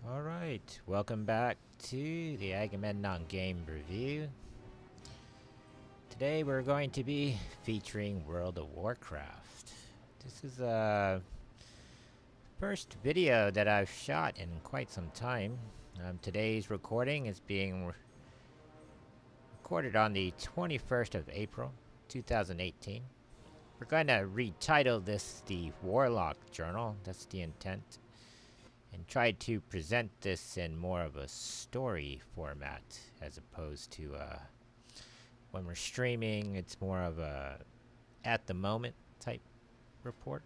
Alright, welcome back to the Agamemnon Game Review. Today we're going to be featuring World of Warcraft. This is the first video that I've shot in quite some time. Today's recording is being recorded on the 21st of April, 2018. We're going to retitle this the Warlock Journal, that's the intent. And try to present this in more of a story format as opposed to when we're streaming, it's more of a at the moment type report,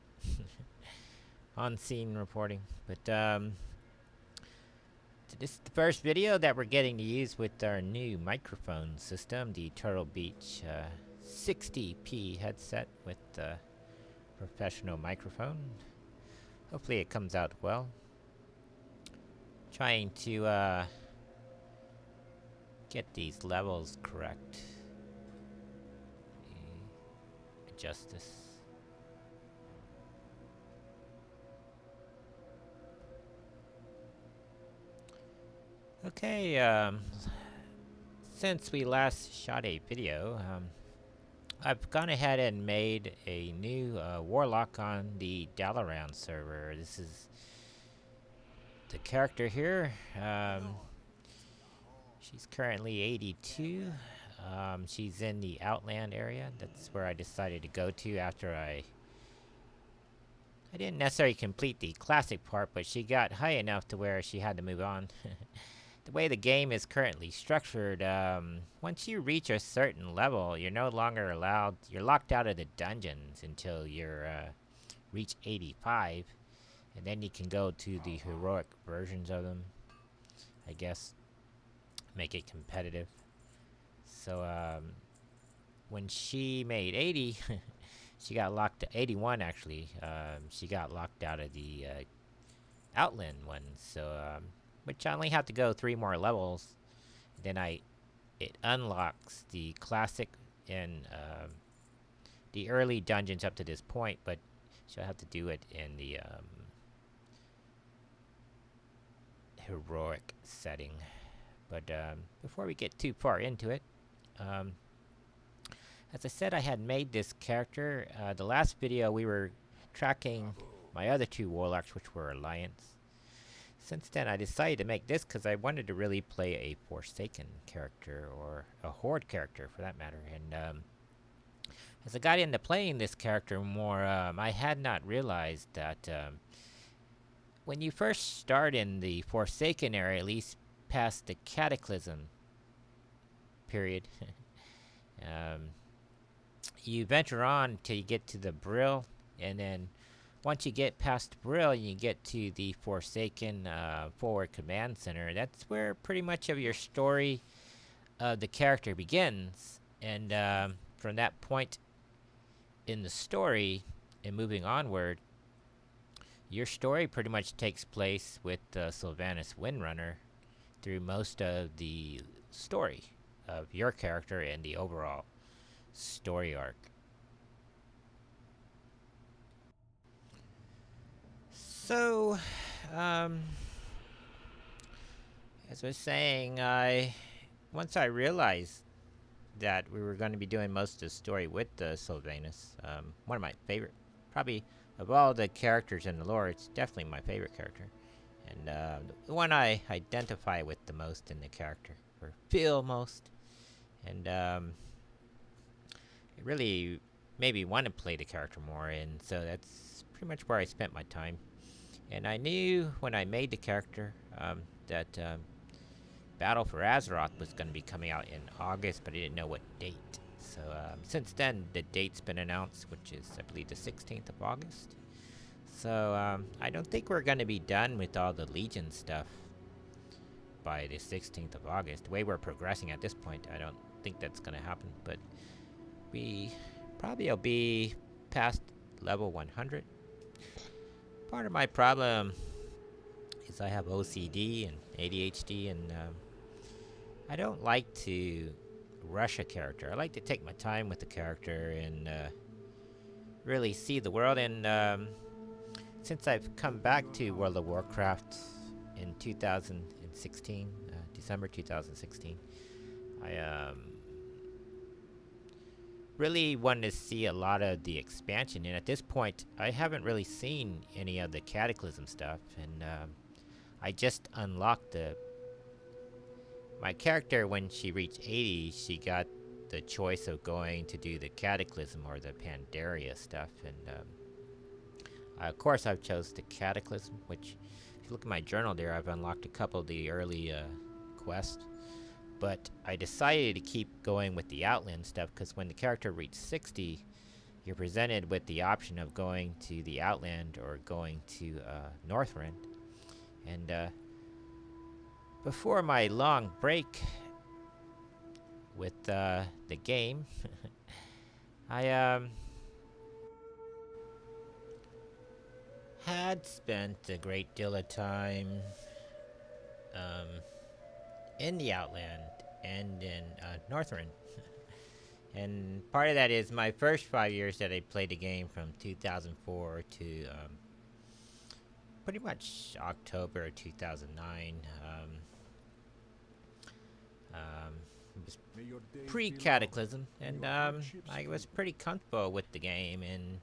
on scene reporting. But this is the first video that we're getting to use with our new microphone system, the Turtle Beach 60p headset with the professional microphone. Hopefully it comes out well. Trying to get these levels correct. Adjust this. Okay, since we last shot a video, I've gone ahead and made a new warlock on the Dalaran server. This is the character here. She's currently 82. She's in the Outland area. That's where I decided to go to after I didn't necessarily complete the classic part, but she got high enough to where she had to move on. The way the game is currently structured, once you reach a certain level, you're no longer allowed, you're locked out of the dungeons until you're reach 85. And then you can go to the heroic versions of them, I guess. Make it competitive. So, when she made 80, she got locked, 81 actually, she got locked out of the Outland one. So, which I only have to go 3 more levels. Then it unlocks the classic and the early dungeons up to this point, but she'll have to do it in the heroic setting. But before we get too far into it, as I said, I had made this character. The last video we were tracking my other 2 warlocks, which were Alliance. Since then I decided to make this because I wanted to really play a Forsaken character, or a Horde character for that matter. And as I got into playing this character more, I had not realized that when you first start in the Forsaken area, at least past the Cataclysm period, you venture on till you get to the Brill, and then once you get past Brill, you get to the Forsaken Forward Command Center. That's where pretty much of your story of the character begins. And from that point in the story and moving onward, your story pretty much takes place with Sylvanas Windrunner through most of the story of your character and the overall story arc. So, as I was saying, once I realized that we were going to be doing most of the story with Sylvanas, one of my favorite, probably of all the characters in the lore, it's definitely my favorite character. And the one I identify with the most in the character, or feel most. And it really made me want to play the character more, and so that's pretty much where I spent my time. And I knew when I made the character that Battle for Azeroth was going to be coming out in August, but I didn't know what date. So since then, the date's been announced, which is, I believe, the 16th of August. So I don't think we're going to be done with all the Legion stuff by the 16th of August. The way we're progressing at this point, I don't think that's going to happen. But we probably will be past level 100. Part of my problem is I have OCD and ADHD, and I don't like to rush a character. I like to take my time with the character and really see the world. And since I've come back to World of Warcraft in 2016, December 2016. I really wanted to see a lot of the expansion, and at this point, I haven't really seen any of the Cataclysm stuff, and I just unlocked my character. When she reached 80, she got the choice of going to do the Cataclysm or the Pandaria stuff, and of course I've chose the Cataclysm, which if you look at my journal there, I've unlocked a couple of the early quests, but I decided to keep going with the Outland stuff because when the character reached 60, you're presented with the option of going to the Outland or going to Northrend. And before my long break with the game, I had spent a great deal of time in the Outland and in Northrend. And part of that is my first 5 years that I played the game, from 2004 to pretty much October 2009. It was pre-Cataclysm, and I was pretty comfortable with the game, and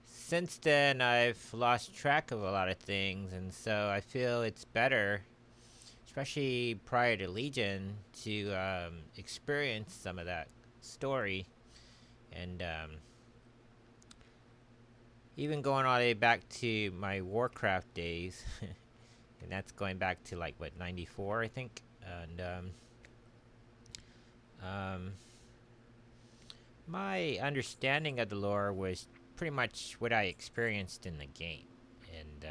since then I've lost track of a lot of things, and so I feel it's better, especially prior to Legion, to experience some of that story, and even going all the way back to my Warcraft days, and that's going back to like what, 94 I think, and my understanding of the lore was pretty much what I experienced in the game, and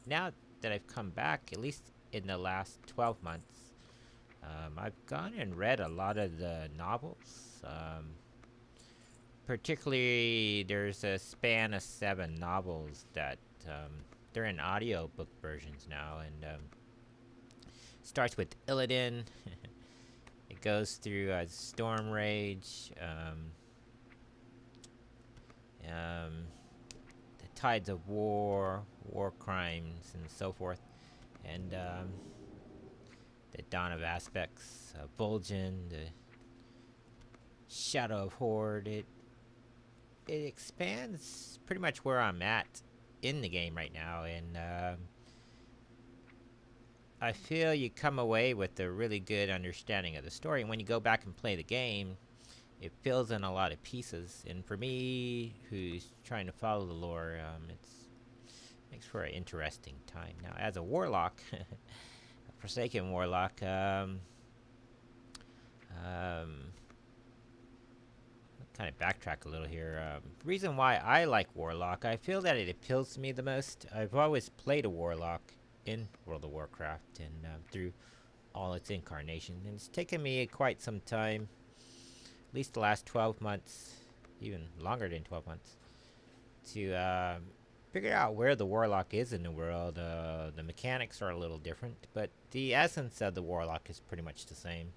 now that I've come back, at least in the last 12 months, I've gone and read a lot of the novels. Particularly, there's a span of 7 novels that they're in audiobook versions now, and starts with Illidan. It goes through Storm Rage, the Tides of War, War Crimes, and so forth, and the Dawn of Aspects, Vol'jin, the Shadow of Horde. It expands pretty much where I'm at in the game right now, and I feel you come away with a really good understanding of the story, and when you go back and play the game, it fills in a lot of pieces, and for me, who's trying to follow the lore, it makes for an interesting time. Now, as a warlock, a Forsaken Warlock, kind of backtrack a little here. Reason why I like Warlock, I feel that it appeals to me the most. I've always played a Warlock in World of Warcraft, and through all its incarnations, and it's taken me quite some time, at least the last 12 months, even longer than 12 months, to figure out where the Warlock is in the world. The mechanics are a little different, but the essence of the Warlock is pretty much the same.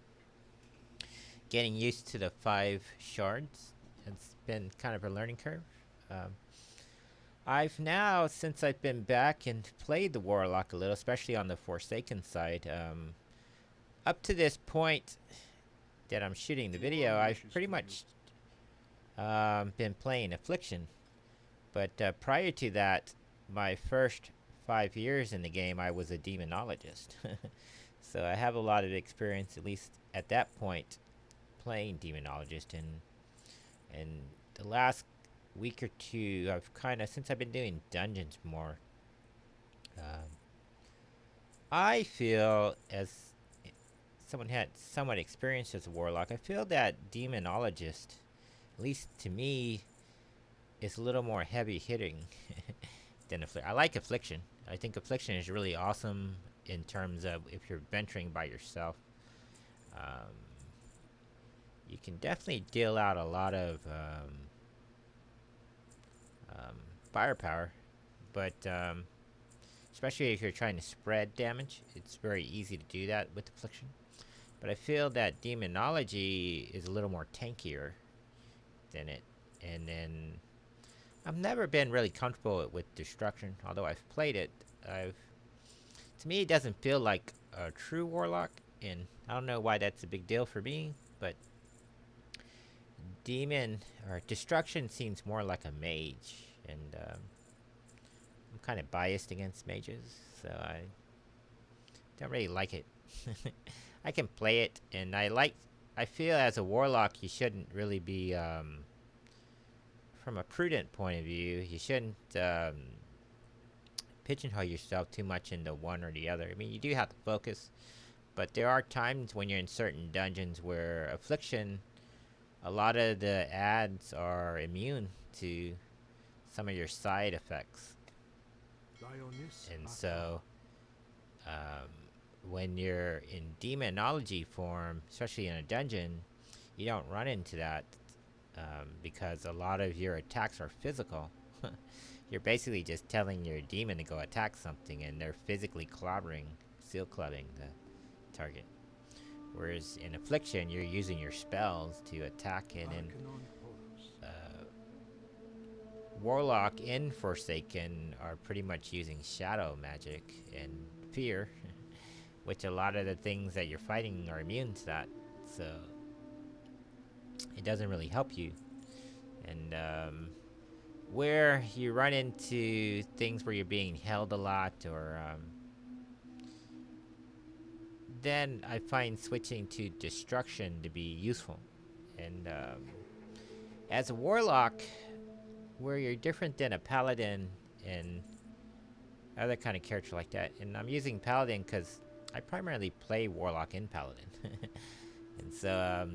Getting used to the 5 shards has been kind of a learning curve. I've now, since I've been back and played the Warlock a little, especially on the Forsaken side, up to this point that I'm shooting the video, I've pretty much been playing Affliction. But prior to that, my first 5 years in the game, I was a demonologist. So I have a lot of experience, at least at that point, playing demonologist, and the last week or two, I've kind of, since I've been doing dungeons more, I feel, as someone had somewhat experience as a warlock, I feel that demonologist, at least to me, is a little more heavy hitting than Affliction. I like Affliction. I think Affliction is really awesome in terms of if you're venturing by yourself. You can definitely deal out a lot of firepower, but especially if you're trying to spread damage, it's very easy to do that with Affliction. But I feel that Demonology is a little more tankier than it, and then I've never been really comfortable with Destruction, although I've played it. I've to me, it doesn't feel like a true warlock, and I don't know why that's a big deal for me, but demon or destruction seems more like a mage, and I'm kind of biased against mages, so I don't really like it. I can play it, and I feel as a warlock, you shouldn't really be, from a prudent point of view, you shouldn't pigeonhole yourself too much into one or the other. I mean, you do have to focus, but there are times when you're in certain dungeons where affliction, a lot of the ads are immune to some of your side effects. And so, when you're in demonology form, especially in a dungeon, you don't run into that because a lot of your attacks are physical. You're basically just telling your demon to go attack something, and they're physically clobbering, seal clubbing the target. Whereas in affliction, you're using your spells to attack it. And warlock in Forsaken are pretty much using shadow magic and fear, which a lot of the things that you're fighting are immune to that. So it doesn't really help you. And where you run into things where you're being held a lot, or then I find switching to destruction to be useful. And as a warlock, where you're different than a paladin and other kind of character like that, and I'm using paladin because I primarily play warlock in paladin. And so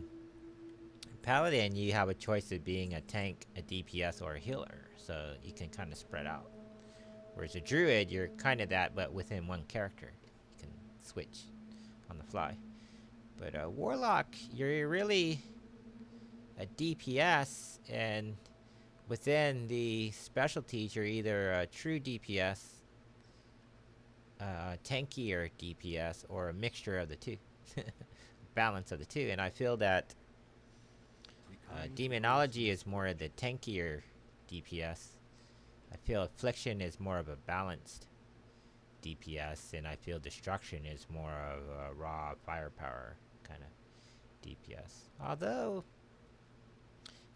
paladin, you have a choice of being a tank, a DPS, or a healer, so you can kind of spread out. Whereas a druid, you're kind of that, but within one character. You can switch on the fly. But a warlock, you're really a DPS, and within the specialties, you're either a true DPS, tankier DPS, or a mixture of the two. Balance of the two. And I feel that demonology is more of the tankier DPS. I feel affliction is more of a balanced DPS, and I feel destruction is more of a raw firepower kind of DPS. Although,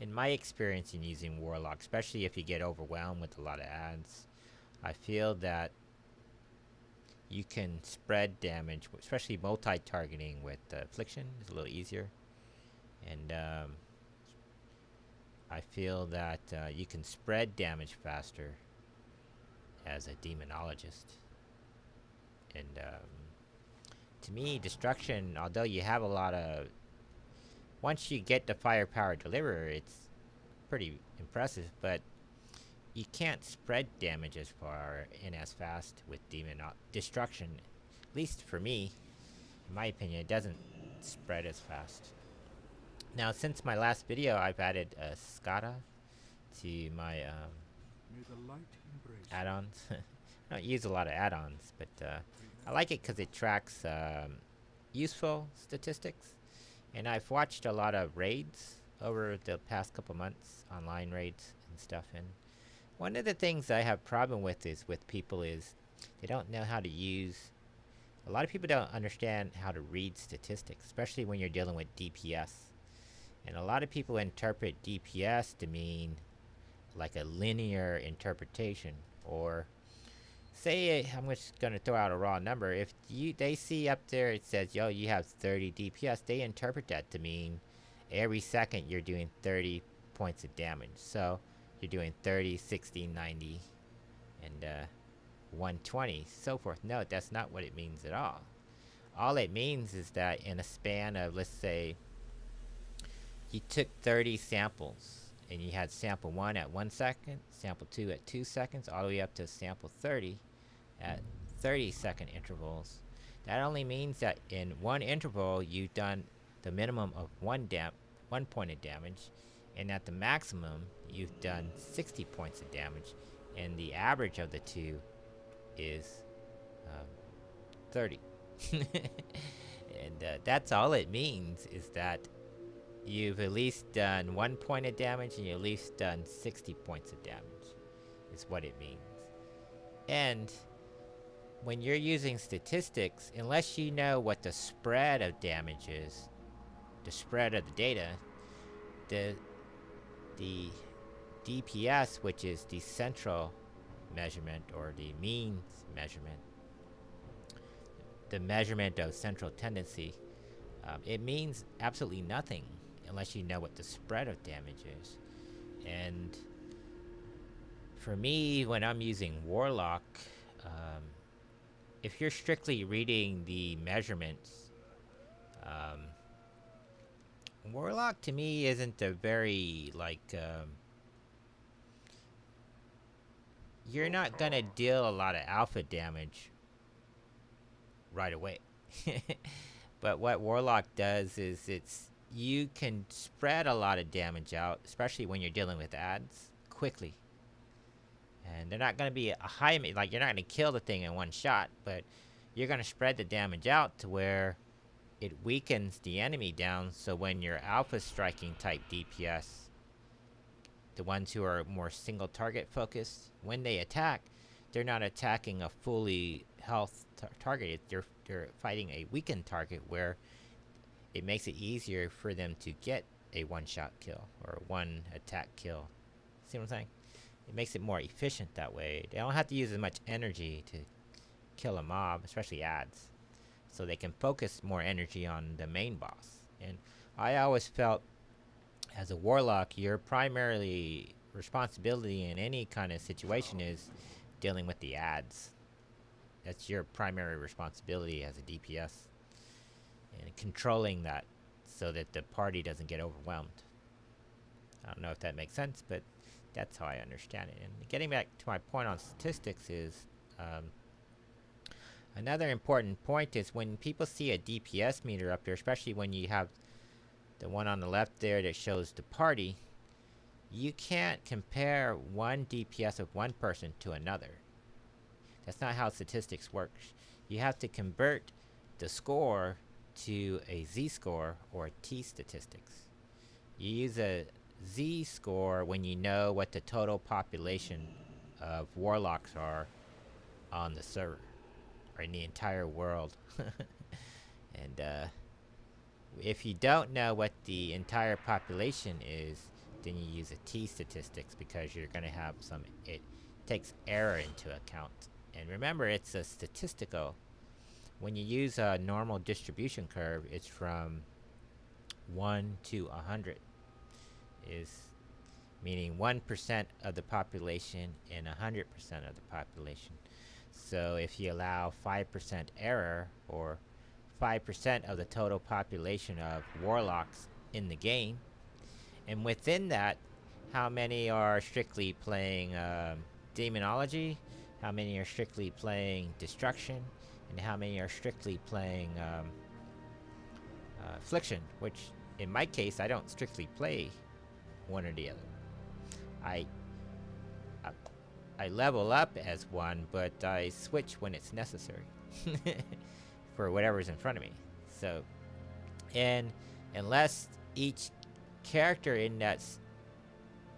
in my experience in using warlock, especially if you get overwhelmed with a lot of ads, I feel that you can spread damage, especially multi-targeting with affliction is a little easier. And I feel that you can spread damage faster as a demonologist. And to me, destruction, although you have a lot of, once you get the firepower deliverer, it's pretty impressive, but you can't spread damage as far and as fast with destruction. At least for me, in my opinion, it doesn't spread as fast. Now, since my last video, I've added a SCADA to my add-ons. I don't use a lot of add-ons, but I like it because it tracks useful statistics. And I've watched a lot of raids over the past couple months, online raids and stuff. And one of the things I have problem with is people is they don't know how to use. A lot of people don't understand how to read statistics, especially when you're dealing with DPS. And a lot of people interpret DPS to mean like a linear interpretation, or say I'm just gonna throw out a raw number. If they see up there it says, yo, you have 30 DPS, they interpret that to mean every second you're doing 30 points of damage. So you're doing 30, 60, 90, and 120, so forth. No, that's not what it means at all. All it means is that in a span of, let's say, you took 30 samples, and you had sample 1 at 1 second, sample 2 at 2 seconds, all the way up to sample 30 at 30-second intervals. That only means that in one interval, you've done the minimum of one point of damage, and at the maximum, you've done 60 points of damage, and the average of the two is 30. And that's all it means, is that you've at least done 1 point of damage, and you've at least done 60 points of damage, is what it means. And when you're using statistics, unless you know what the spread of damage is, the spread of the data, the the DPS, which is the central measurement or the means measurement, the measurement of central tendency, it means absolutely nothing unless you know what the spread of damage is. And for me, when I'm using Warlock, if you're strictly reading the measurements, Warlock to me isn't a very, like, you're not gonna deal a lot of alpha damage right away. But what Warlock does is you can spread a lot of damage out, especially when you're dealing with ads, quickly. And they're not going to be a high, like, you're not going to kill the thing in one shot, but you're going to spread the damage out to where it weakens the enemy down, so when you're alpha striking type DPS, the ones who are more single target focused, when they attack, they're not attacking a fully health target. They're fighting a weakened target where it makes it easier for them to get a one-shot kill or one attack kill. See what I'm saying? It makes it more efficient that way. They don't have to use as much energy to kill a mob, especially ads. So they can focus more energy on the main boss. And I always felt, as a Warlock, your primarily responsibility in any kind of situation is dealing with the ads. That's your primary responsibility as a DPS. And controlling that so that the party doesn't get overwhelmed. I don't know if that makes sense, but that's how I understand it. And getting back to my point on statistics is, another important point is when people see a DPS meter up there, especially when you have the one on the left there that shows the party, you can't compare one DPS of one person to another. That's not how statistics works. You have to convert the score to a Z-score or a T-statistics. You use a Z-score when you know what the total population of Warlocks are on the server, or in the entire world. And if you don't know what the entire population is, then you use a T-statistics because you're going to have some, it takes error into account. And remember, it's a statistical. When you use a normal distribution curve, it's from 1 to 100, is meaning 1% of the population and 100% of the population. So if you allow 5% error, or 5% of the total population of Warlocks in the game, and within that, how many are strictly playing Demonology, how many are strictly playing Destruction, and how many are strictly playing Affliction, which in my case, I don't strictly play one or the other. I level up as one, but I switch when it's necessary for whatever's in front of me. So, and unless each character in that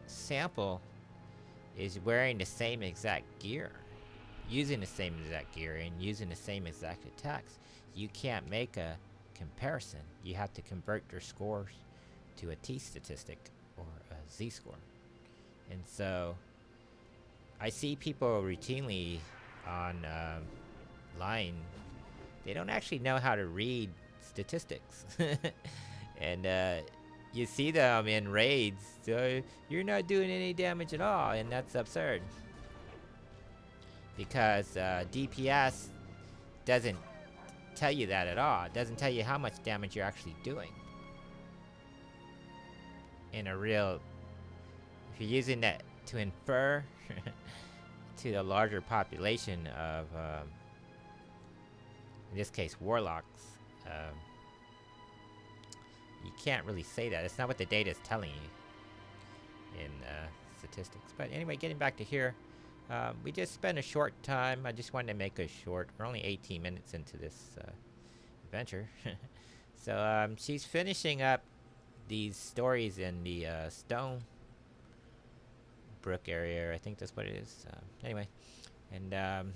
sample is wearing the same exact gear, using the same exact gear, and using the same exact attacks, you can't make a comparison. You have to convert their scores to a T-statistic or a Z-score. And so I see people routinely on line, they don't actually know how to read statistics. And you see them in raids, so you're not doing any damage at all, and that's absurd. Because DPS doesn't tell you that at all. It doesn't tell you how much damage you're actually doing. In a real, if you're using that to infer to the larger population of, in this case, Warlocks, you can't really say that. It's not what the data is telling you in statistics. But anyway, getting back to here, we just spent a short time. I just wanted to make a short. We're only 18 minutes into this adventure. So she's finishing up these stories in the Stone Brook area. I think that's what it is. Anyway, and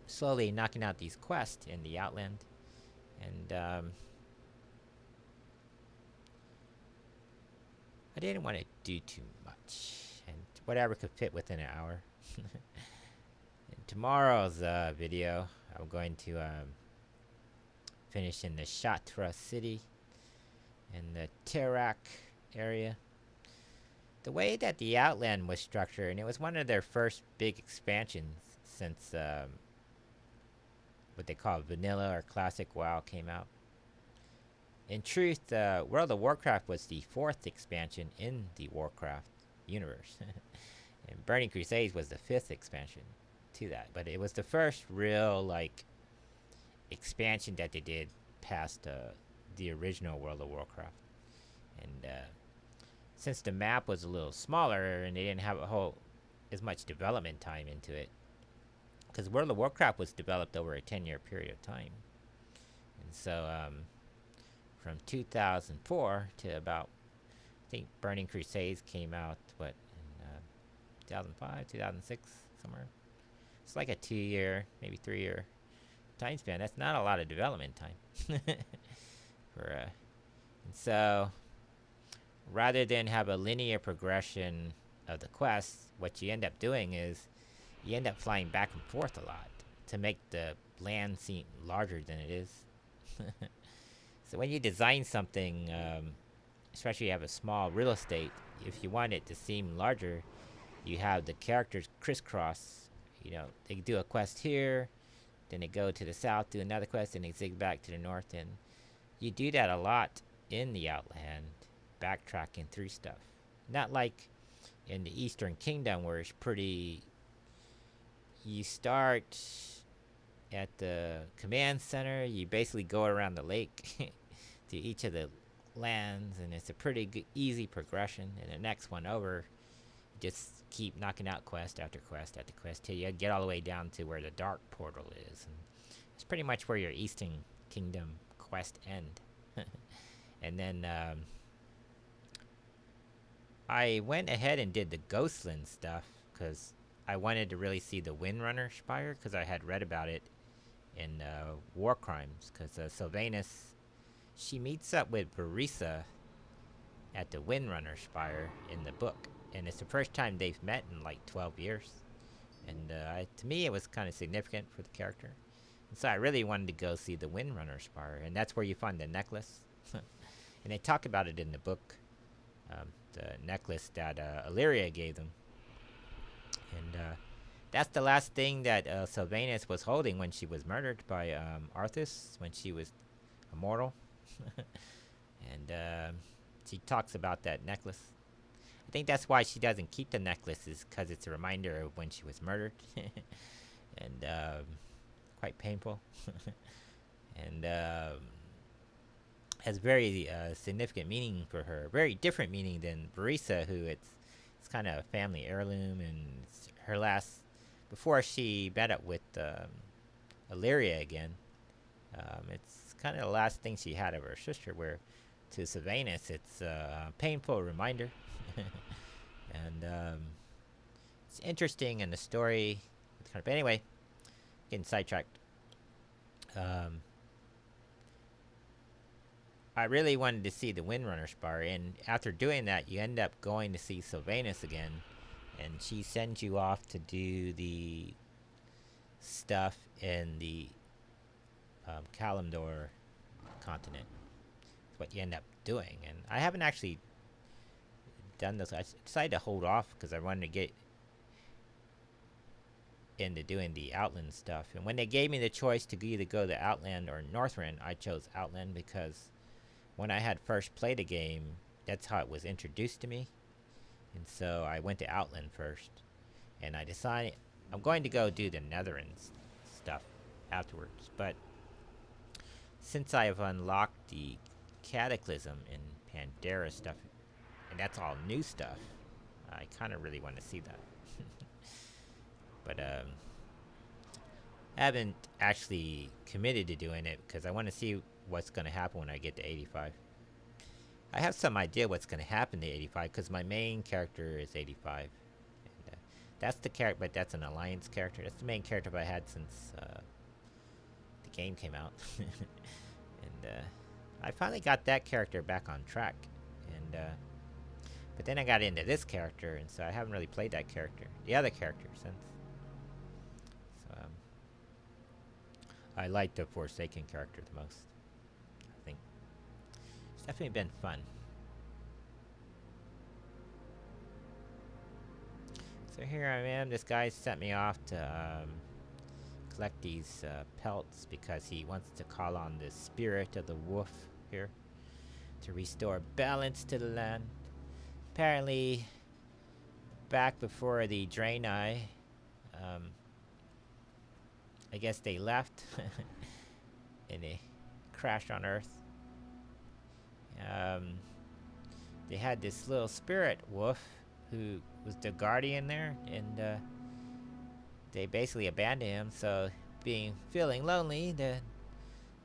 slowly knocking out these quests in the Outland. And I didn't want to do too much. And whatever could fit within an hour. In tomorrow's video, I'm going to finish in the Shatra city and the Terak area. The way that the Outland was structured, and it was one of their first big expansions since what they call vanilla or classic WoW came out. In truth, World of Warcraft was the 4th expansion in the Warcraft universe. And Burning Crusades was the 5th expansion to that. But it was the first real, like, expansion that they did past the original World of Warcraft. And since the map was a little smaller and they didn't have as much development time into it, because World of Warcraft was developed over a 10-year period of time. And so from 2004 to about, I think Burning Crusades came out, in 2005, 2006, somewhere. It's like a 2-year, maybe 3-year time span. That's not a lot of development time. And so, rather than have a linear progression of the quests, what you end up doing is you end up flying back and forth a lot to make the land seem larger than it is. So when you design something, especially you have a small real estate, if you want it to seem larger, you have the characters crisscross. You know, they do a quest here, then they go to the south, do another quest, and they zig back to the north. And you do that a lot in the Outland, backtracking through stuff. Not like in the Eastern Kingdom where it's pretty... You start at the command center, you basically go around the lake to each of the lands, and it's a pretty easy progression. And the next one over, you just keep knocking out quest after quest after quest till you get all the way down to where the dark portal is. And it's pretty much where your Eastern Kingdom quest end. And then I went ahead and did the Ghostland stuff because I wanted to really see the Windrunner Spire, because I had read about it in War Crimes, because Sylvanus, she meets up with Barisa at the Windrunner Spire in the book, and it's the first time they've met in like 12 years. And to me it was kind of significant for the character, and so I really wanted to go see the Windrunner Spire, and that's where you find the necklace. And they talk about it in the book, the necklace that Illyria gave them. And that's the last thing that Sylvanus was holding when she was murdered by Arthas, when she was immortal. And she talks about that necklace. I think that's why she doesn't keep the necklace, is because it's a reminder of when she was murdered. And quite painful. And has very significant meaning for her. Very different meaning than Barisa, who it's kind of a family heirloom, and it's her last, before she met up with Illyria again, it's kind of the last thing she had of her sister, where to Sylvanus it's a painful reminder. And it's interesting in the story. But anyway, getting sidetracked. I really wanted to see the Windrunner Spire, and after doing that, you end up going to see Sylvanus again, and she sends you off to do the stuff in the Kalimdor continent. That's what you end up doing, and I haven't actually done this. I decided to hold off because I wanted to get into doing the Outland stuff. And when they gave me the choice to either go to Outland or Northrend, I chose Outland because when I had first played the game, that's how it was introduced to me. And so I went to Outland first. And I decided I'm going to go do the Netherin stuff afterwards. But since I have unlocked the Cataclysm and Pandera stuff, and that's all new stuff, I kind of really want to see that. But I haven't actually committed to doing it because I want to see what's going to happen when I get to 85. I have some idea what's going to happen to 85 because my main character is 85. And, That's the character, but that's an alliance character. That's the main character I had since the game came out. And I finally got that character back on track. And but then I got into this character, and so I haven't really played that character, the other character, since. So I like the Forsaken character the most. I think it's definitely been fun. So here I am. This guy sent me off to collect these pelts because he wants to call on the spirit of the wolf here to restore balance to the land. Apparently, back before the Draenei, I guess they left and they crashed on Earth. They had this little spirit wolf who was the guardian there, and they basically abandoned him. So, feeling lonely, the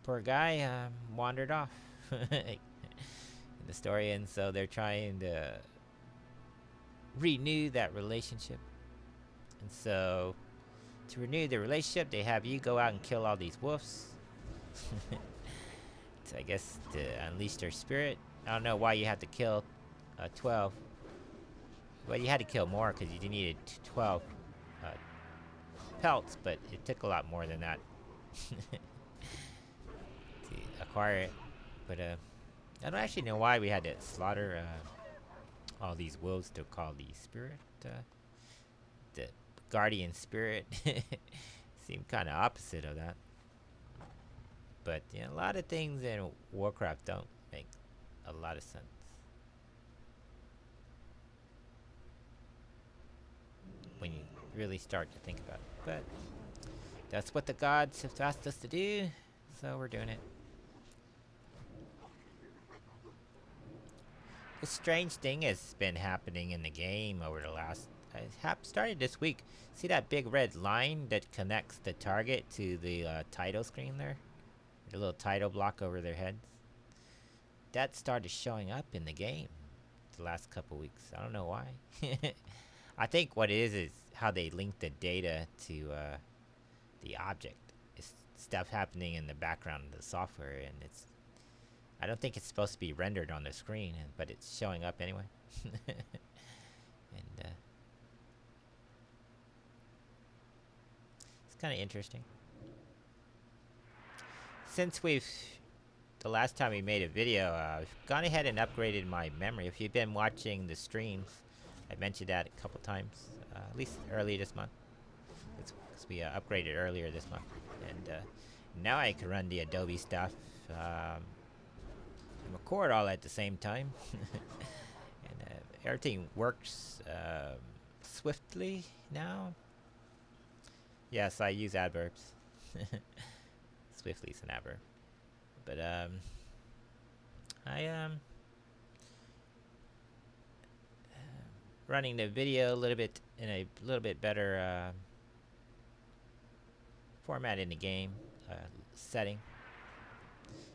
poor guy wandered off in the story, and so they're trying to renew that relationship. And so, to renew the relationship, they have you go out and kill all these wolves. So I guess to unleash their spirit. I don't know why you had to kill 12. Well, you had to kill more because you needed 12 pelts, but it took a lot more than that to acquire it. But I don't actually know why we had to slaughter all these wolves to call the spirit, the guardian spirit. Seemed kind of opposite of that. But you know, a lot of things in Warcraft don't make a lot of sense. When you really start to think about it. But that's what the gods have asked us to do, so we're doing it. A strange thing has been happening in the game over the last... It started this week. See that big red line that connects the target to the title screen there? The little title block over their heads? That started showing up in the game the last couple weeks. I don't know why. I think what it is how they link the data to the object. It's stuff happening in the background of the software, and it's... I don't think it's supposed to be rendered on the screen, but it's showing up anyway. And it's kind of interesting. Since the last time we made a video, I've gone ahead and upgraded my memory. If you've been watching the streams, I mentioned that a couple times, at least early this month. It's because we upgraded earlier this month. And now I can run the Adobe stuff. Record all at the same time. And everything works swiftly now. Yes, I use adverbs. Swiftly is an adverb. But I running the video a little bit in a little bit better format in the game setting.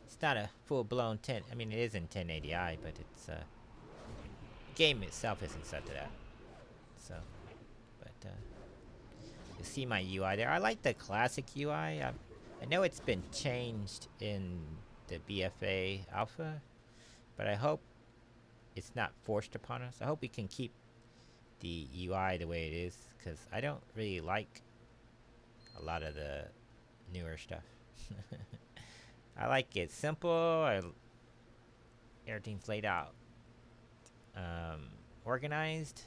It's not a full-blown 10. I mean, it is in 1080i, but it's the game itself isn't set to that. So, but you see my UI there. I like the classic UI. I know it's been changed in the BFA alpha, but I hope it's not forced upon us. I hope we can keep the UI the way it is, because I don't really like a lot of the newer stuff. I like it simple. Everything's laid out, organized.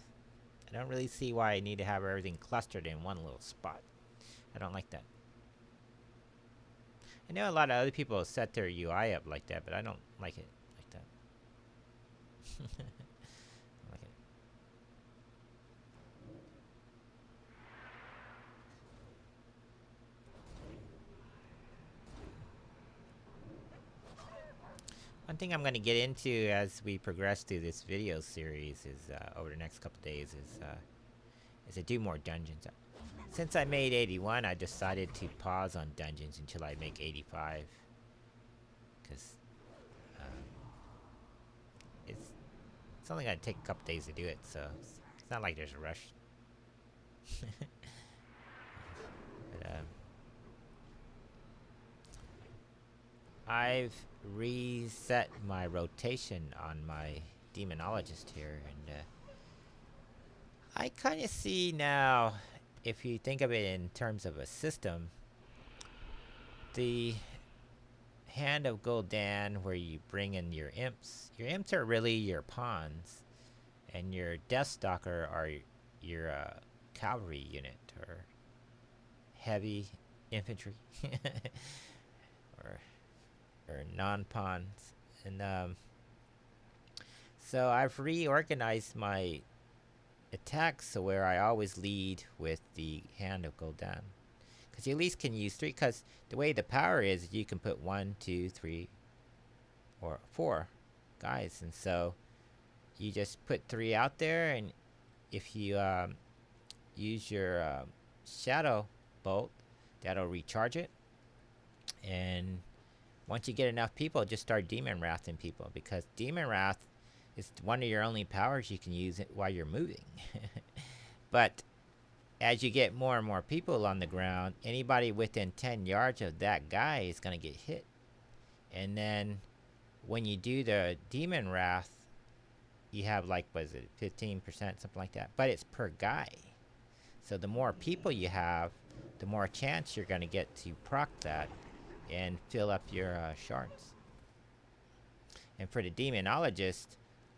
I don't really see why I need to have everything clustered in one little spot. I don't like that. I know a lot of other people set their UI up like that, but I don't like it like that. I like it. One thing I'm going to get into as we progress through this video series is over the next couple days is to do more dungeons. Since I made 81, I decided to pause on dungeons until I make 85, because it's only going to take a couple days to do it, so it's not like there's a rush. But, I've reset my rotation on my demonologist here, and I kind of see now, if you think of it in terms of a system, the Hand of Gul'dan, where you bring in your imps. Your imps are really your pawns, and your Deathstalker are your cavalry unit, or heavy infantry, or non-pawns. And so I've reorganized my attacks so where I always lead with the Hand of Gul'dan. Because you at least can use 3, because the way the power is, you can put 1, 2, 3, or 4 guys. And so you just put 3 out there, and if you use your Shadow Bolt, that'll recharge it. And once you get enough people, just start Demon Wrathing people, because Demon Wrath is one of your only powers you can use it while you're moving. But as you get more and more people on the ground, anybody within 10 yards of that guy is going to get hit. And then when you do the Demon Wrath, you have like, what is it, 15%, something like that. But it's per guy. So the more people you have, the more chance you're going to get to proc that and fill up your shards. And for the Demonologist,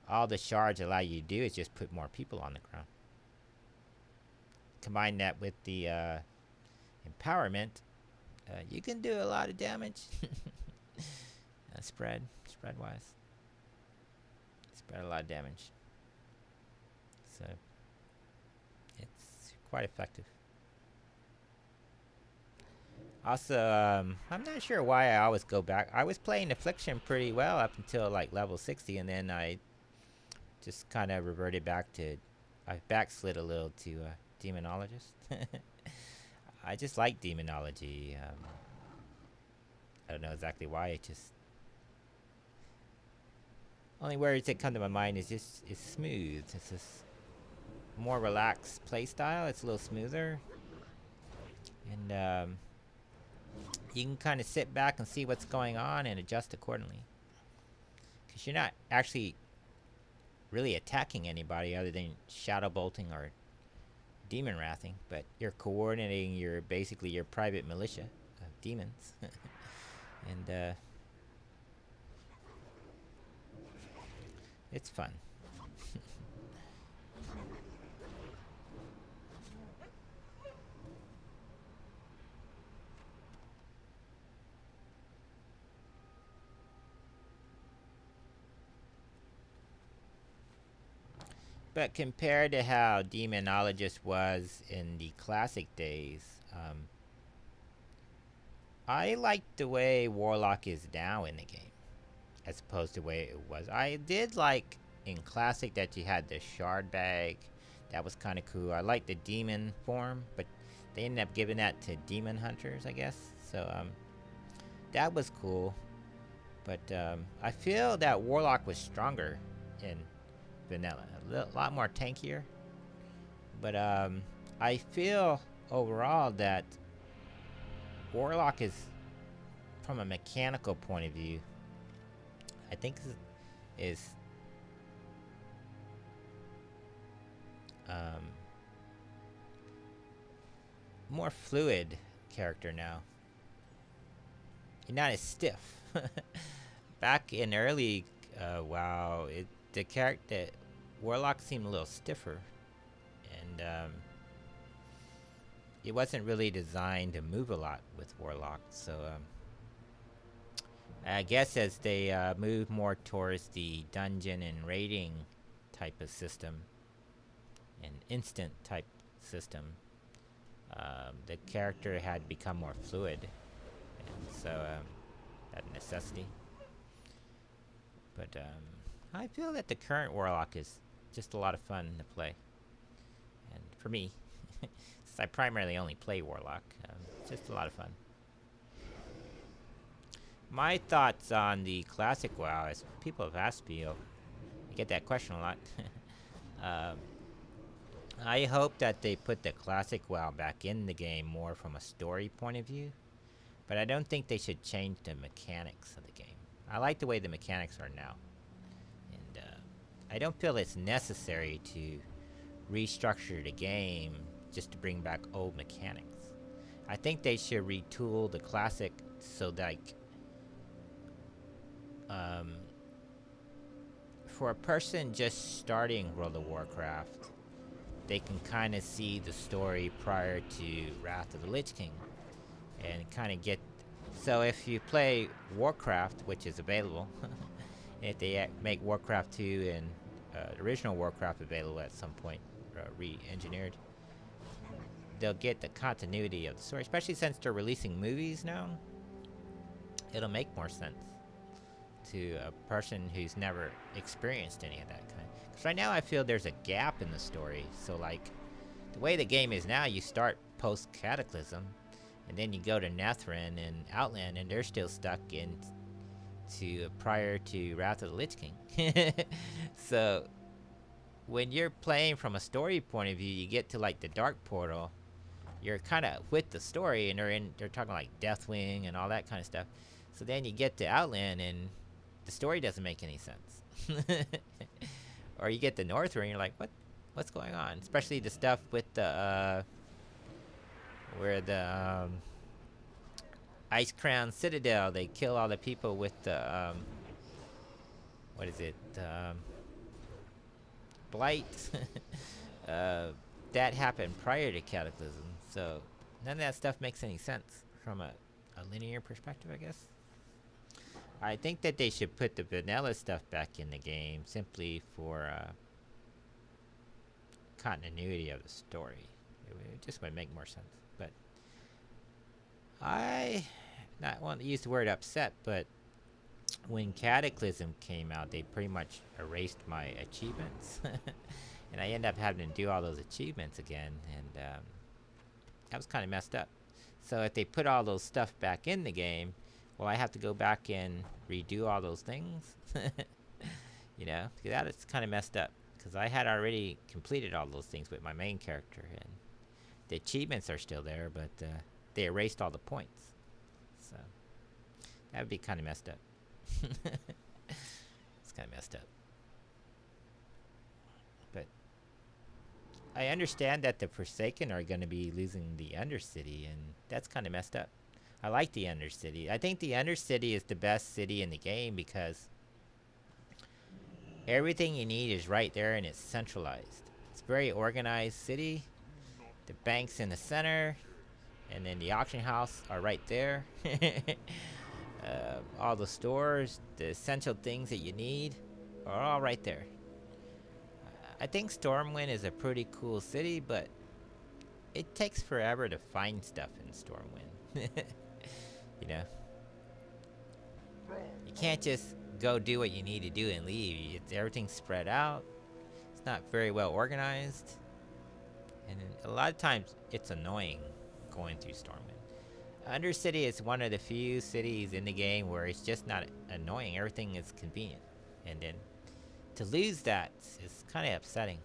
all the shards allow you to do is just put more people on the ground. Combine that with the empowerment, you can do a lot of damage. Spread wise, spread a lot of damage. So it's quite effective. Also, I'm not sure why I always go back. I was playing Affliction pretty well up until like level 60, and then I just kind of reverted back to, I backslid a little to Demonologist. I just like Demonology. I don't know exactly why. It just, only words that come to my mind is just, it's smooth. It's just more relaxed play style. It's a little smoother, and you can kind of sit back and see what's going on and adjust accordingly, because you're not actually really attacking anybody other than shadow bolting or demon wrathing, but you're coordinating your, basically your private militia of demons. And it's fun. But compared to how Demonologist was in the classic days, I like the way Warlock is now in the game, as opposed to the way it was. I did like in classic that you had the shard bag. That was kind of cool. I like the demon form, but they ended up giving that to demon hunters, I guess. So that was cool. But I feel that Warlock was stronger in vanilla, a lot more tankier. But I feel overall that Warlock is, from a mechanical point of view, I think is more fluid character now. You're not as stiff. Back in early WoW, the character Warlock seemed a little stiffer, and it wasn't really designed to move a lot with Warlock. So I guess as they move more towards the dungeon and raiding type of system, an instant type system, the character had become more fluid, and so that necessity. But I feel that the current Warlock is just a lot of fun to play, and for me, since I primarily only play Warlock, it's just a lot of fun. My thoughts on the classic WoW is, people have asked me, I get that question a lot. I hope that they put the classic WoW back in the game more from a story point of view, but I don't think they should change the mechanics of the game. I like the way the mechanics are now, and I don't feel it's necessary to restructure the game just to bring back old mechanics. I think they should retool the classic so that, like, um, for a person just starting World of Warcraft, they can kind of see the story prior to Wrath of the Lich King and kind of get. So if you play Warcraft, which is available, if they make Warcraft 2 and the original Warcraft available at some point, re-engineered, they'll get the continuity of the story, especially since they're releasing movies now. It'll make more sense to a person who's never experienced any of that kind. Because right now I feel there's a gap in the story. So, like, the way the game is now, you start post-Cataclysm, and then you go to Nethryn and Outland, and they're still stuck in to prior to Wrath of the Lich King. So, when you're playing from a story point of view, you get to, like, the Dark Portal, you're kind of with the story, and they're talking like Deathwing and all that kind of stuff. So then you get to Outland, and the story doesn't make any sense. Or you get to Northrend, and you're like, what's going on? Especially the stuff with the where the Ice Crown Citadel, they kill all the people with the what is it? Blight. That happened prior to Cataclysm, so none of that stuff makes any sense from a linear perspective, I guess. I think that they should put the vanilla stuff back in the game simply for continuity of the story. It just would make more sense. But I not want to use the word upset, but when Cataclysm came out, they pretty much erased my achievements. And I end up having to do all those achievements again, and that was kind of messed up. So if they put all those stuff back in the game, well, I have to go back and redo all those things. You know, that is kind of messed up, because I had already completed all those things with my main character, and the achievements are still there, but they erased all the points. So that would be kind of messed up. It's kind of messed up. But I understand that the Forsaken are going to be losing the Undercity, and that's kind of messed up. I like the Undercity. I think the Undercity is the best city in the game because everything you need is right there, and it's centralized. It's a very organized city. The bank's in the center, and then the auction house are right there. All the stores, the essential things that you need are all right there. I think Stormwind is a pretty cool city, but it takes forever to find stuff in Stormwind. You know? You can't just go do what you need to do and leave. Everything's spread out. It's not very well organized. And a lot of times, it's annoying going through Stormwind. Undercity is one of the few cities in the game where it's just not annoying. Everything is convenient. And then to lose that is kind of upsetting.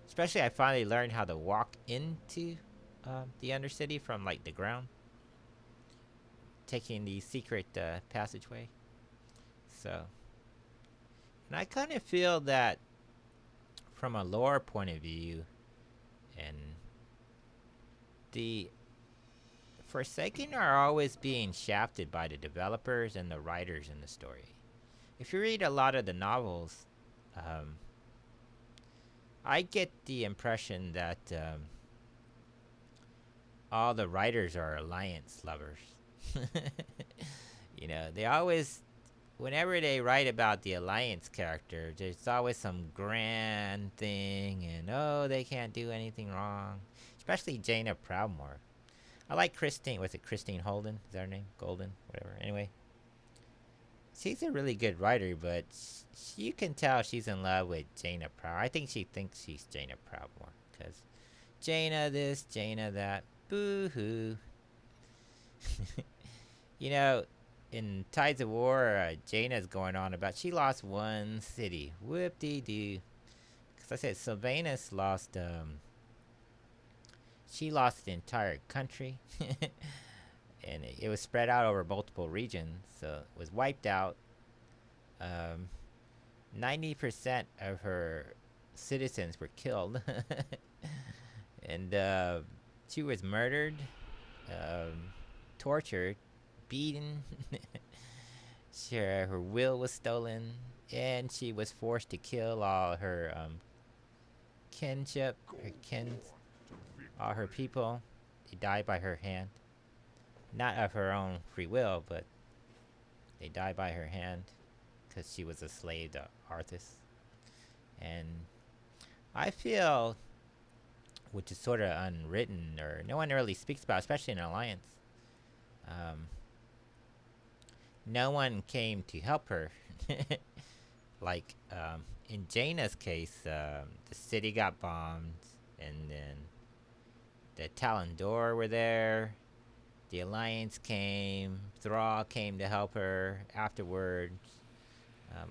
Especially I finally learned how to walk into the Undercity from like the ground, taking the secret passageway. So, and I kind of feel that from a lore point of view, and the Forsaken are always being shafted by the developers and the writers in the story. If you read a lot of the novels, I get the impression that all the writers are Alliance lovers. You know, they always, whenever they write about the Alliance character, there's always some grand thing, and oh, they can't do anything wrong. Especially Jaina Proudmoore. I like Christine. Was it Christine Holden? Is that her name? Golden? Whatever. Anyway. She's a really good writer, but you can tell she's in love with Jaina Proudmoore. I think she thinks she's Jaina Proudmoore. Because Jaina this, Jaina that. Boo-hoo. You know, in Tides of War, Jaina's going on about she lost one city. Whoop-de-doo. Because I said Sylvanas lost, she lost the entire country. And it was spread out over multiple regions, so it was wiped out. 90% of her citizens were killed. And she was murdered, tortured, beaten. Her will was stolen, and she was forced to kill all her kinship, all her people. They died by her hand. Not of her own free will, but they died by her hand because she was a slave to Arthas. And I feel, which is sort of unwritten or no one really speaks about, especially in Alliance, no one came to help her. Like, in Jaina's case, the city got bombed, and then the Talendor were there. The Alliance came. Thrall came to help her afterwards.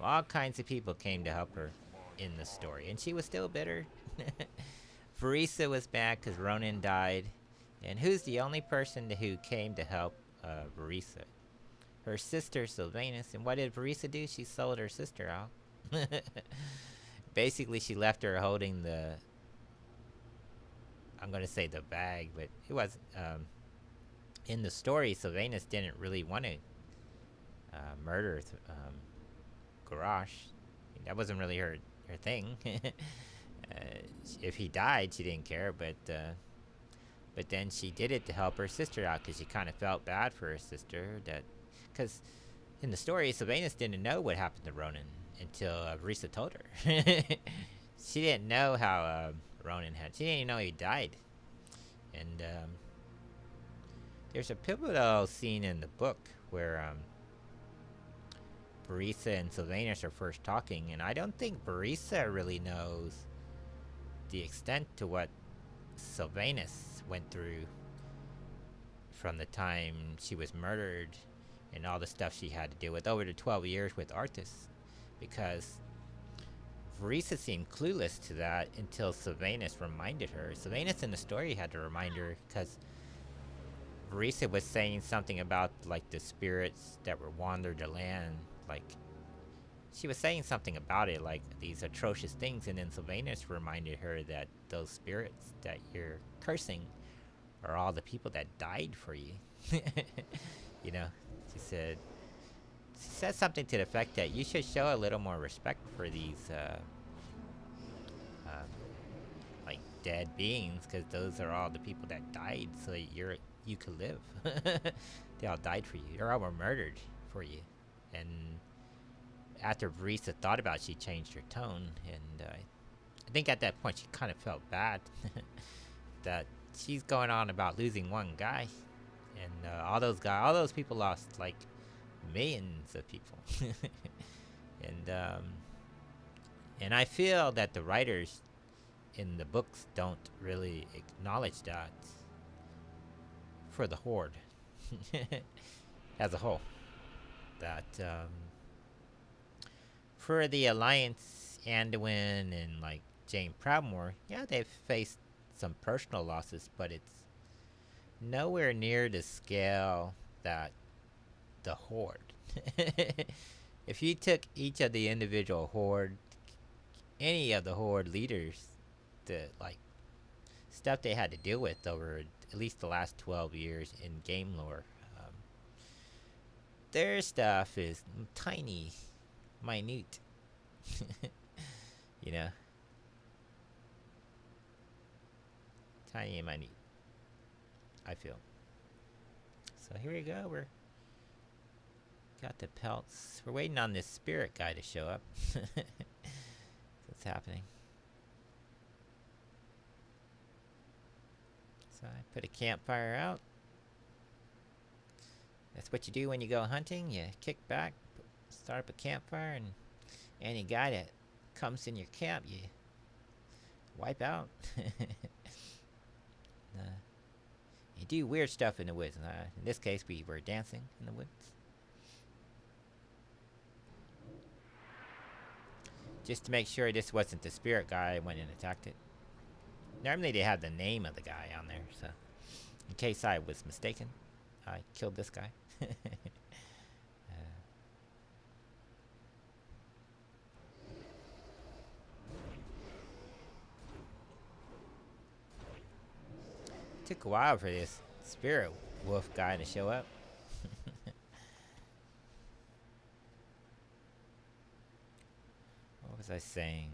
All kinds of people came to help her in the story, and she was still bitter. Varisa was mad because Ronan died. And who's the only person who came to help Varisa? Her sister, Sylvanas. And what did Varisa do? She sold her sister out. Basically, she left her holding the... I'm going to say the bag, but it was... in the story, Sylvanas didn't really want to murder Garrosh. That wasn't really her thing. If he died, she didn't care, but then she did it to help her sister out because she kind of felt bad for her sister. Because in the story, Sylvanas didn't know what happened to Ronan until Varisa told her. She didn't know how Ronan had. She didn't even know he died. And there's a pivotal scene in the book where Varisa and Sylvanas are first talking, and I don't think Varisa really knows the extent to what Sylvanas went through from the time she was murdered and all the stuff she had to deal with over the 12 years with Arthas, because Varisa seemed clueless to that until Sylvanas reminded her. Sylvanas in the story had to remind her because Varisa was saying something about like the spirits that were wandered the land. Like she was saying something about it, like these atrocious things, and then Sylvanas reminded her that those spirits that you're cursing are all the people that died for you. You know, she said something to the effect that you should show a little more respect for these like dead beings, because those are all the people that died so you could live. They all died for you, or all were murdered for you. And after Varisa thought about it, she changed her tone, and I think at that point she kind of felt bad that she's going on about losing one guy, and all those people lost like millions of people. And I feel that the writers in the books don't really acknowledge that for the Horde as a whole. That for the Alliance, Anduin and like Jane Proudmoore, yeah, they've faced some personal losses, but it's nowhere near the scale that the Horde. If you took each of the individual Horde, any of the Horde leaders, the like stuff they had to deal with over at least the last 12 years in game lore, their stuff is tiny, minute. You know, tiny and minute, I feel. So here we go. We're got the pelts. We're waiting on this spirit guy to show up. What's happening? So I put a campfire out. That's what you do when you go hunting. You kick back, start up a campfire, and any guy that comes in your camp, you wipe out. You do weird stuff in the woods. In this case, we were dancing in the woods. just to make sure this wasn't the spirit guy, I went and attacked it. Normally they have the name of the guy on there, so in case I was mistaken, I killed this guy. Took a while for this spirit wolf guy to show up. What was I saying?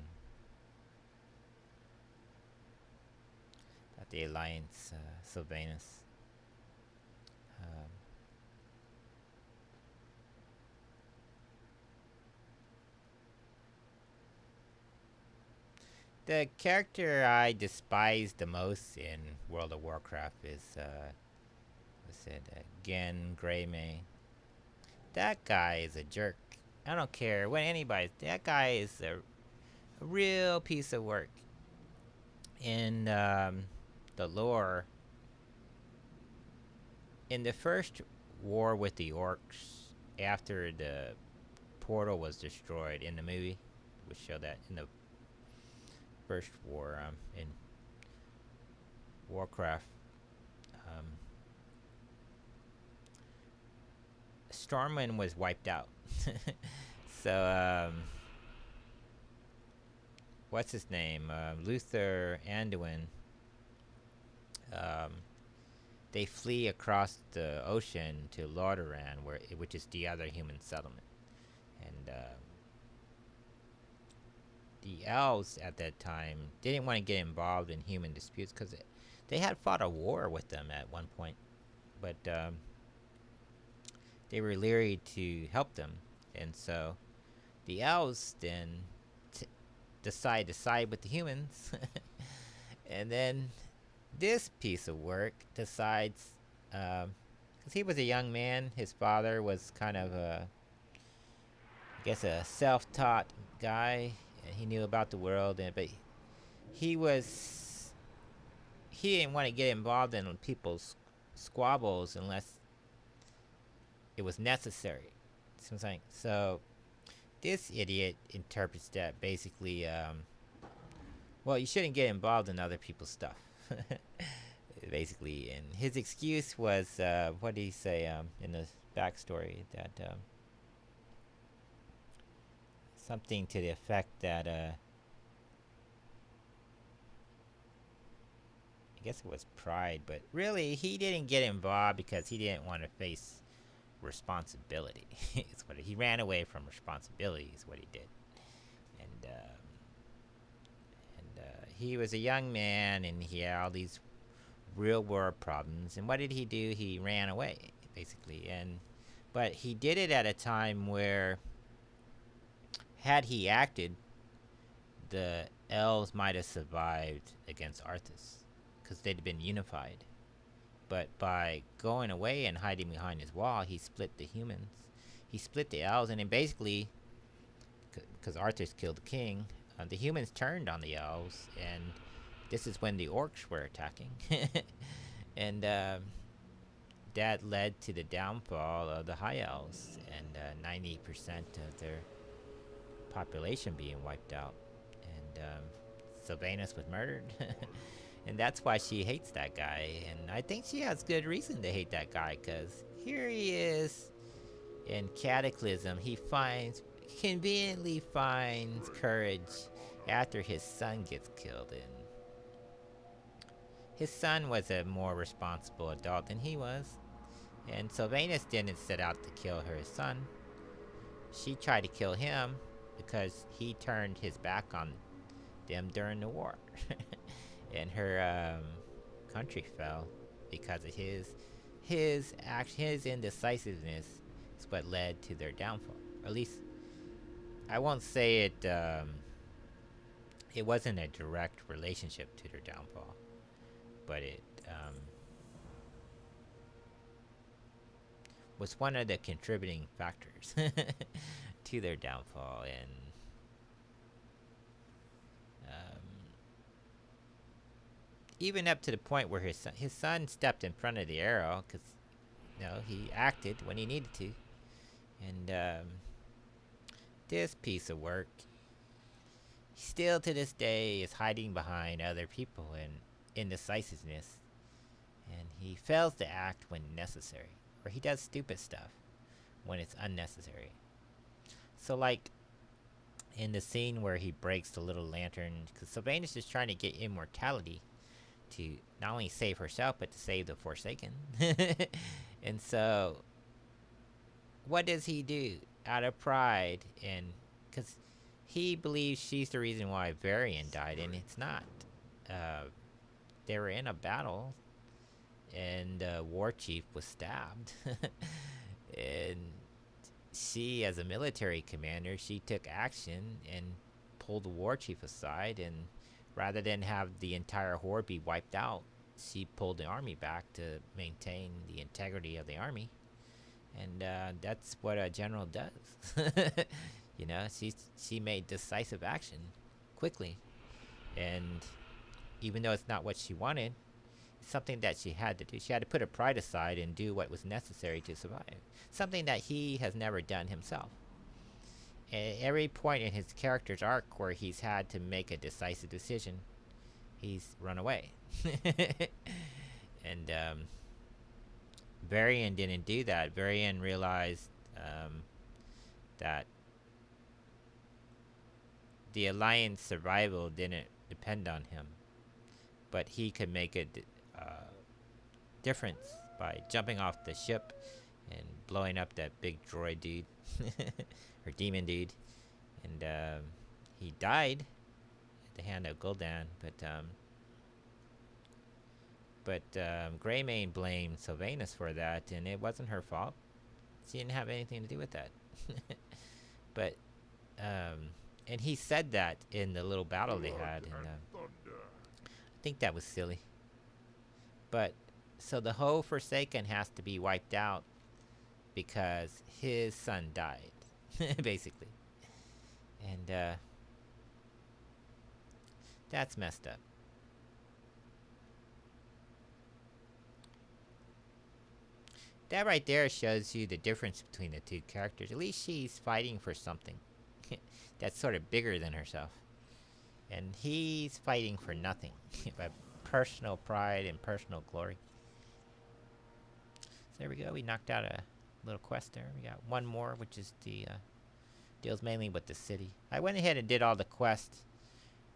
About the Alliance, Sylvanus. The character I despise the most in World of Warcraft is, what's it, Gen Greymane. That guy is a jerk. I don't care what anybody. That guy is a real piece of work. In the lore, in the first war with the orcs, after the portal was destroyed in the movie, we show that in the first war in Warcraft. Stormwind was wiped out. So what's his name? Luther Anduin. They flee across the ocean to Lordaeron, which is the other human settlement, and the elves at that time didn't want to get involved in human disputes because they had fought a war with them at one point, but they were leery to help them, and so the elves then decide to side with the humans, and then this piece of work decides, because he was a young man, his father was kind of a, I guess, a self-taught guy. He knew about the world, but he didn't want to get involved in people's squabbles unless it was necessary. So this idiot interprets that basically, well, you shouldn't get involved in other people's stuff. Basically, and his excuse was, what did he say in the backstory? That something to the effect that I guess it was pride, but really he didn't get involved because he didn't want to face responsibility. It's what he ran away from responsibility is what he did, and he was a young man and he had all these real world problems, and what did he do? He ran away basically, but he did it at a time where, had he acted, the elves might have survived against Arthas, because they'd been unified. But by going away and hiding behind his wall, he split the humans. He split the elves, and then basically, because Arthas killed the king, the humans turned on the elves, and this is when the orcs were attacking. And that led to the downfall of the high elves, and 90% of their population being wiped out, and Sylvanus was murdered. And that's why she hates that guy, and I think she has good reason to hate that guy, because here he is in Cataclysm. He conveniently finds courage after his son gets killed, and his son was a more responsible adult than he was, and Sylvanus didn't set out to kill her son. She tried to kill him because he turned his back on them during the war. And her country fell because of his indecisiveness is what led to their downfall. Or at least, I won't say it. It wasn't a direct relationship to their downfall, but it was one of the contributing factors to their downfall. And even up to the point where his son stepped in front of the arrow, because he acted when he needed to. And this piece of work, still to this day is hiding behind other people and indecisiveness, and he fails to act when necessary, or he does stupid stuff when it's unnecessary. So, like in the scene where he breaks the little lantern, because Sylvanas is trying to get immortality to not only save herself but to save the Forsaken. And so, what does he do out of pride? And because he believes she's the reason why Varian died, and it's not. They were in a battle, and the war chief was stabbed. And she, as a military commander, she took action and pulled the war chief aside, and rather than have the entire horde be wiped out, she pulled the army back to maintain the integrity of the army. And that's what a general does. You know, she made decisive action quickly, and even though it's not what she wanted, it's something that she had to do. She had to put her pride aside and do what was necessary to survive, something that he has never done himself. At every point in his character's arc where he's had to make a decisive decision, he's run away. And Varian didn't do that. Varian realized that the Alliance survival didn't depend on him, but he could make a difference by jumping off the ship and blowing up that big droid dude, or demon dude, and he died at the hand of Gul'dan. But Greymane blamed Sylvanas for that, and it wasn't her fault. She didn't have anything to do with that. But and he said that in the little battle they had, and I think that was silly. But so the whole Forsaken has to be wiped out because his son died, basically. And that's messed up. That right there shows you the difference between the two characters. At least she's fighting for something that's sort of bigger than herself. And he's fighting for nothing but personal pride and personal glory. So there we go. We knocked out a little quest there. We got one more, which is the deals mainly with the city. I went ahead and did all the quests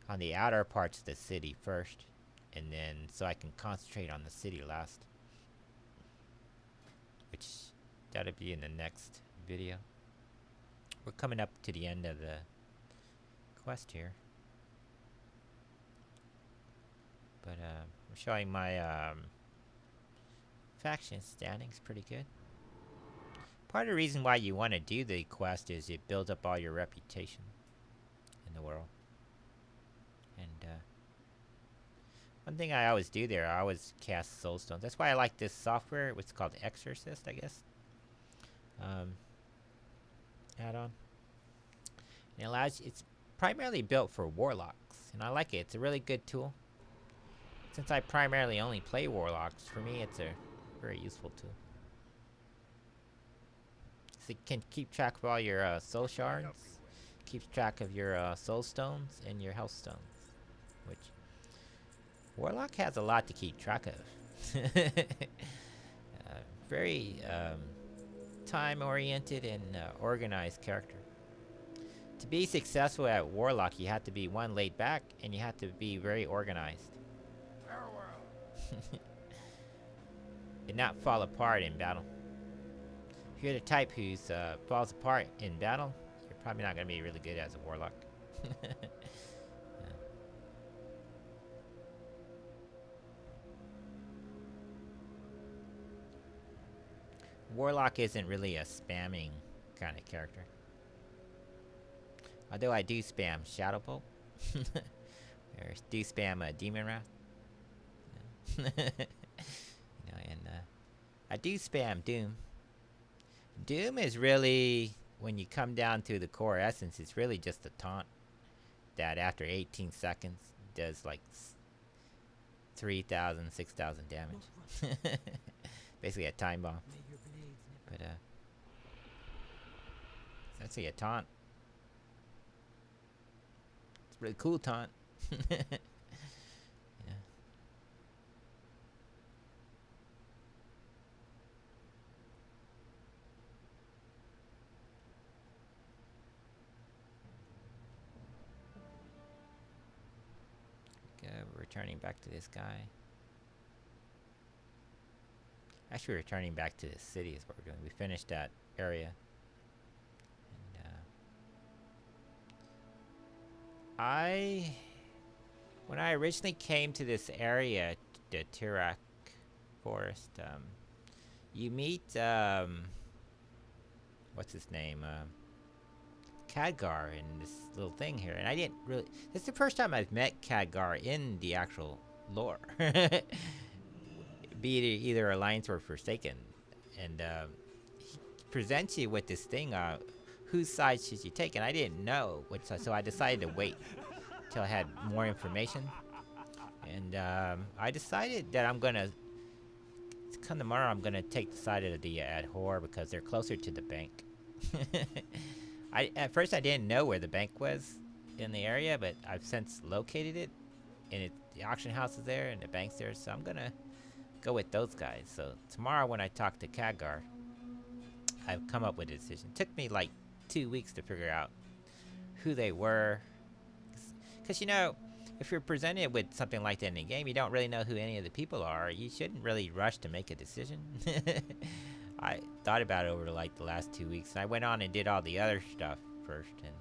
on the outer parts of the city first, and then so I can concentrate on the city last, which that'll be in the next video. We're coming up to the end of the quest here, but I'm showing my faction standings pretty good. Part of the reason why you want to do the quest is it builds up all your reputation in the world. And one thing I always do there, I always cast soul stones. That's why I like this software. It's called Exorcist, I guess. Add-on. It allows you, it's primarily built for warlocks, and I like it. It's a really good tool. Since I primarily only play warlocks, for me it's a very useful tool. So you can keep track of all your soul shards, keeps track of your soul stones and your health stones, which warlock has a lot to keep track of. Very time-oriented and organized character. To be successful at warlock, you have to be one laid back, and you have to be very organized. And not fall apart in battle. If you're the type who falls apart in battle, you're probably not going to be really good as a warlock. Warlock isn't really a spamming kind of character. Although I do spam Shadow Bolt. Or do spam Demon Wrath. You know, and I do spam Doom. Doom is really, when you come down to the core essence, it's really just a taunt that after 18 seconds does like 3,000, 6,000 damage. Basically a time bomb. But that's a taunt. It's Really cool taunt. Yeah. Okay, we're returning back to this guy. Actually, returning back to the city is what we're doing. We finished that area. And, when I originally came to this area, the Tirak Forest, you meet, what's his name? Khadgar in this little thing here. And I didn't really, this is the first time I've met Khadgar in the actual lore. Be it either Alliance or Forsaken. And, he presents you with this thing, whose side should you take? And I didn't know which side, so I decided to wait till I had more information. And I decided that I'm gonna come tomorrow. I'm gonna take the side of the Horde because they're closer to the bank. At first I didn't know where the bank was in the area, but I've since located it, and the auction house is there and the bank's there. So I'm gonna go with those guys. So tomorrow when I talk to Khadgar, I've come up with a decision. It took me like 2 weeks to figure out who they were. Because, you know, if you're presented with something like that in the game, you don't really know who any of the people are. You shouldn't really rush to make a decision. I thought about it over like the last 2 weeks. And I went on and did all the other stuff first. And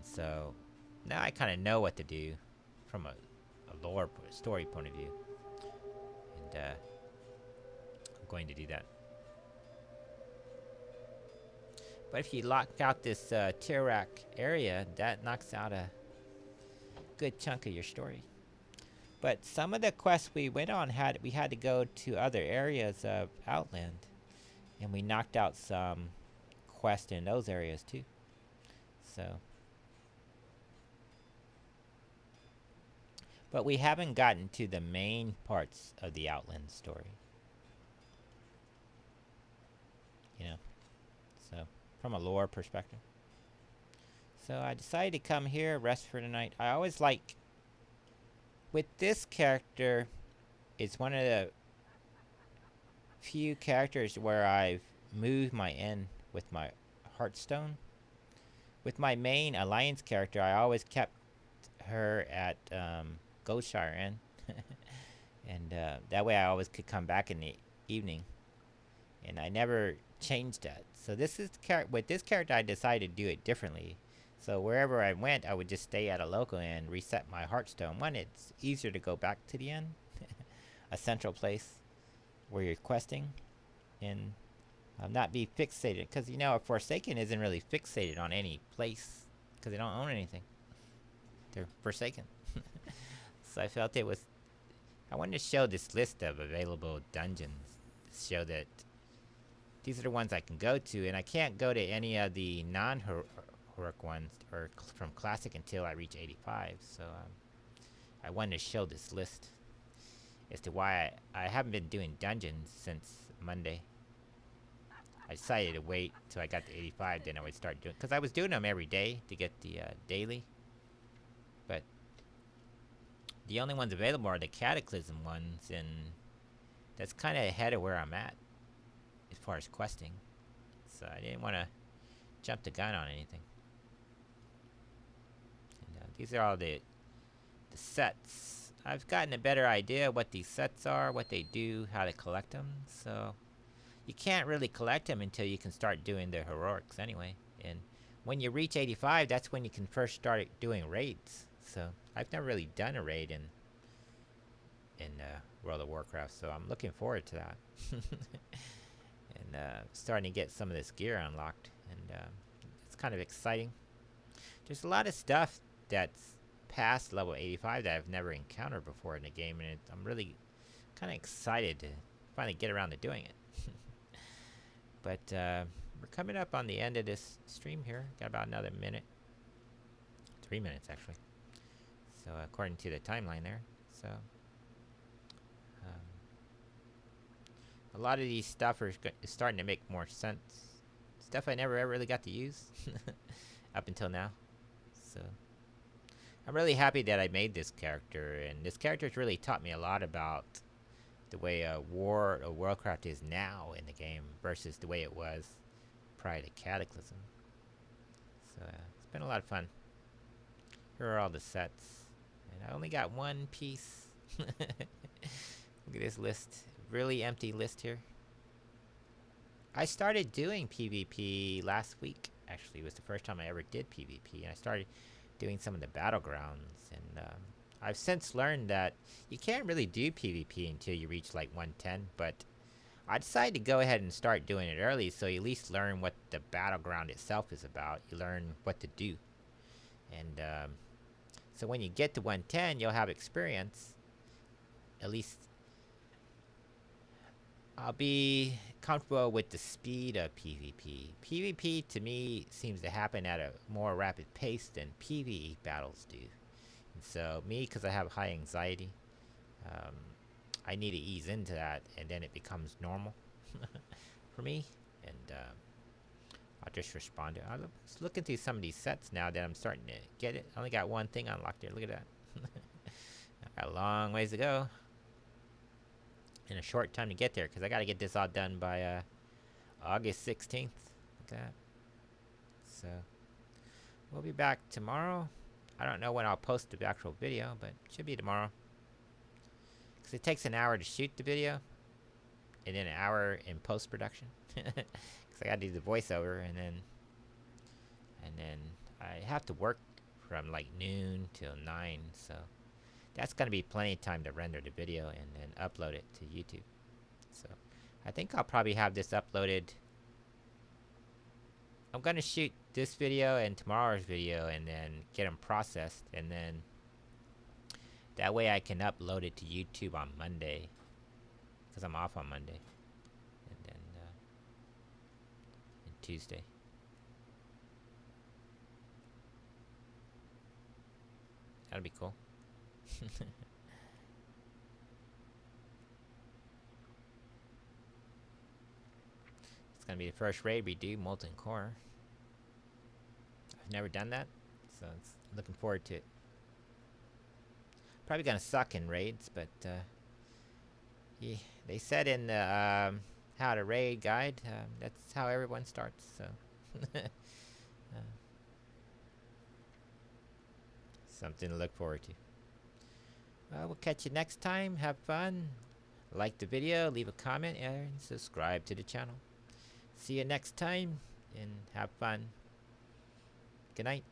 so now I kind of know what to do from a lore story point of view. And I'm going to do that. But if you lock out this Tirak area, that knocks out a good chunk of your story. But some of the quests we went on we had to go to other areas of Outland, and we knocked out some quests in those areas too. So, but we haven't gotten to the main parts of the Outland story. You know, so from a lore perspective. So I decided to come here, rest for the night. I always like, with this character, it's one of the few characters where I've moved my end with my Hearthstone. With my main Alliance character, I always kept her at Goldshire End. And that way I always could come back in the evening. And I never changed that. So this is with this character, I decided to do it differently. So wherever I went, I would just stay at a local and reset my Hearthstone. One, it's easier to go back to the end, a central place where you're questing, and not be fixated. Because, you know, a Forsaken isn't really fixated on any place because they don't own anything. They're Forsaken. So I felt I wanted to show this list of available dungeons to show that these are the ones I can go to, and I can't go to any of the non-heroic ones or from Classic until I reach 85. So I wanted to show this list as to why I haven't been doing dungeons since Monday. I decided to wait till I got to 85, then I would start doing, because I was doing them every day to get the daily, but the only ones available are the Cataclysm ones, and that's kind of ahead of where I'm at as far as questing. So I didn't want to jump the gun on anything. And, these are all the sets. I've gotten a better idea what these sets are, what they do, how to collect them. So you can't really collect them until you can start doing the heroics anyway. And when you reach 85, that's when you can first start doing raids. So I've never really done a raid in World of Warcraft, so I'm looking forward to that. And starting to get some of this gear unlocked, and it's kind of exciting. There's a lot of stuff that's past level 85 that I've never encountered before in the game, and I'm really kind of excited to finally get around to doing it. But we're coming up on the end of this stream here. Got about another minute. 3 minutes, actually. So according to the timeline there. So a lot of these stuff is starting to make more sense. Stuff I never ever really got to use up until now. So I'm really happy that I made this character, and this character's really taught me a lot about the way World of Warcraft is now in the game versus the way it was prior to Cataclysm. So it's been a lot of fun. Here are all the sets, and I only got one piece. Look at this list, really empty list here. I started doing PvP last week. Actually, it was the first time I ever did PvP, and I started doing some of the battlegrounds, and I've since learned that you can't really do PvP until you reach like 110, but I decided to go ahead and start doing it early so you at least learn what the battleground itself is about. You learn what to do, and so when you get to 110, you'll have experience. At least I'll be comfortable with the speed of PvP. PvP to me seems to happen at a more rapid pace than PvE battles do. And so me, because I have high anxiety, I need to ease into that, and then it becomes normal for me. And I'll just respond to it. I'm looking through some of these sets now that I'm starting to get it. I only got one thing unlocked there. Look at that. I got a long ways to go. And a short time to get there, because I got to get this all done by August 16th. Look at that. So we'll be back tomorrow. I don't know when I'll post the actual video, but it should be tomorrow. Because it takes an hour to shoot the video, and then an hour in post-production. Because I got to do the voiceover, and then I have to work from like noon till 9, so that's going to be plenty of time to render the video and then upload it to YouTube. So I think I'll probably have this uploaded. I'm going to shoot this video and tomorrow's video and then get them processed, and then that way I can upload it to YouTube on Monday, because I'm off on Monday, and then and Tuesday. That'll be cool. It's gonna be the first raid we do, Molten Core. I've never done that, so it's looking forward to it. Probably gonna suck in raids, but yeah, they said in the how to raid guide, that's how everyone starts. So something to look forward to. We'll catch you next time. Have fun. Like the video, leave a comment, and subscribe to the channel. See you next time, and have fun. Good night.